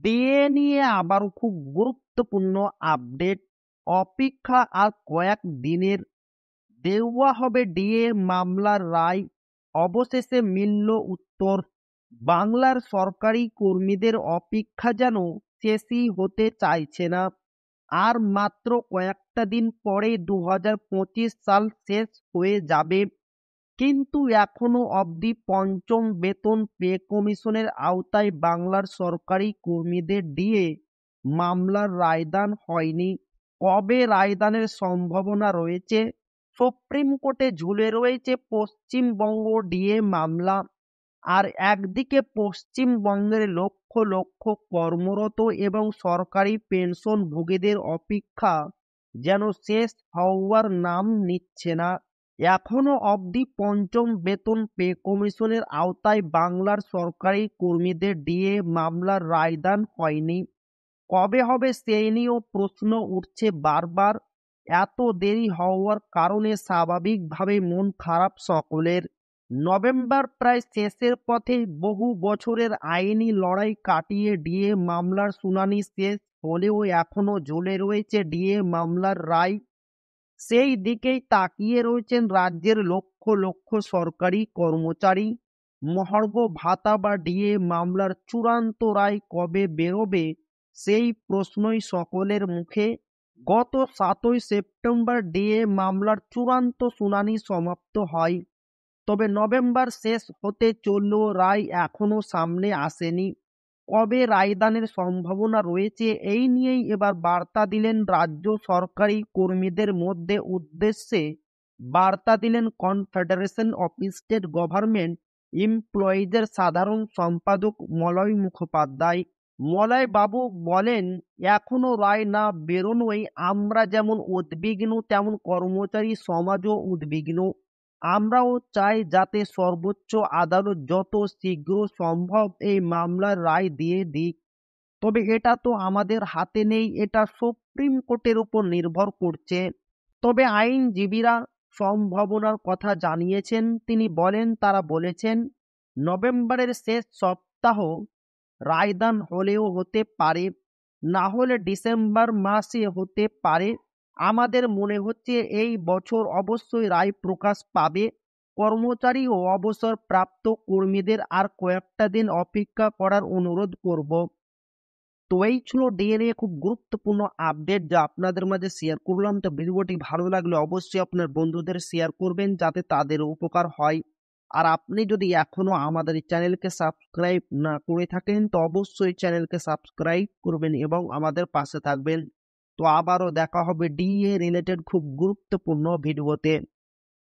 DA নিয়ে আবারও খুব গুরুত্বপূর্ণ আপডেট। অপেক্ষা আর কয়েক দিনের, দেওয়া হবে ডিএ মামলার রায়। অবশেষে মিলল উত্তর। বাংলার সরকারি কর্মীদের অপেক্ষা যেন শেষই হতে চাইছে না। আর মাত্র কয়েকটা দিন পরে 2025 সাল শেষ হয়ে যাবে, কিন্তু এখনো অবধি পঞ্চম বেতন পে কমিশনের আওতায় বাংলার সরকারি কর্মীদের ডিএ মামলার রায়দান হয়নি। কবে রায়দানের সম্ভাবনা রয়েছে? সুপ্রিম কোর্টে ঝুলে রয়েছে পশ্চিমবঙ্গ ডিএ মামলা। আর একদিকে পশ্চিমবঙ্গের লক্ষ লক্ষ কর্মরত এবং সরকারি পেনশনভোগীদের অপেক্ষা যেন শেষ হওয়ার নাম নিচ্ছে না। এখনো অবধি পঞ্চম বেতন পে কমিশনের আওতায় বাংলার সরকারি কর্মীদের ডিএ মামলার রায়দান হয়নি। কবে হবে সেই নিয়েও প্রশ্ন উঠছে বারবার। এত দেরি হওয়ার কারণে স্বাভাবিকভাবে মন খারাপ সকলের। নভেম্বর প্রায় শেষের পথে, বহু বছরের আইনি লড়াই কাটিয়ে ডিএ মামলার শুনানি শেষ হলেও এখনো ঝুলে রয়েছে ডিএ মামলার রায়। সেই দিকেই তাকিয়ে রয়েছেন রাজ্যের লক্ষ লক্ষ সরকারি কর্মচারী। মহার্ঘ ভাতা বা ডিএ মামলার চূড়ান্ত রায় কবে বেরোবে, সেই প্রশ্নই সকলের মুখে। গত 7ই সেপ্টেম্বর ডিএ মামলার চূড়ান্ত শুনানি সমাপ্ত হয়। তবে নভেম্বর শেষ হতে চললেও রায় এখনো সামনে আসেনি। কবে রায়দানের সম্ভাবনা রয়েছে, এই নিয়েই এবার বার্তা দিলেন রাজ্য সরকারি কর্মীদের মধ্যে উদ্দেশ্যে বার্তা দিলেন কনফেডারেশন অফ স্টেট গভর্নমেন্ট এমপ্লয়িজের সাধারণ সম্পাদক মলয় মুখোপাধ্যায়। মলয় বাবু বলেন, এখনো রায় না বেরোনোয় আমরা যেমন উদ্বিগ্ন, তেমন কর্মচারী সমাজও উদ্বিগ্ন। আমরাও চাই যাতে সর্বোচ্চ আদালত যত শীঘ্র সম্ভব এই মামলার রায় দিয়ে দিক। তবে এটা তো আমাদের হাতে নেই, এটা সুপ্রিম কোর্টের উপর নির্ভর করছে। তবে আইনজীবীরা সম্ভাবনার কথা জানিয়েছেন। তিনি বলেন, তারা বলেছেন নভেম্বরের শেষ সপ্তাহ রায়দান হলেও হতে পারে, না হলে ডিসেম্বর মাসে হতে পারে। আমাদের মনে হচ্ছে এই বছর অবশ্যই রায় প্রকাশ পাবে। কর্মচারী ও অবসরপ্রাপ্ত কর্মীদের আর কয়েকটা দিন অপেক্ষা করার অনুরোধ করব। তো এই ছিল ডিএনএ খুব গুরুত্বপূর্ণ আপডেট যা আপনাদের মাঝে শেয়ার করলাম। তো ভিডিওটি ভালো লাগলে অবশ্যই আপনার বন্ধুদের শেয়ার করবেন যাতে তাদের উপকার হয়। আর আপনি যদি এখনো আমাদের এই চ্যানেলকে সাবস্ক্রাইব না করে থাকেন তো অবশ্যই চ্যানেলকে সাবস্ক্রাইব করবেন এবং আমাদের পাশে থাকবেন। তো আবারও দেখা হবে ডিএ রিলেটেড খুব গুরুত্বপূর্ণ ভিডিওতে।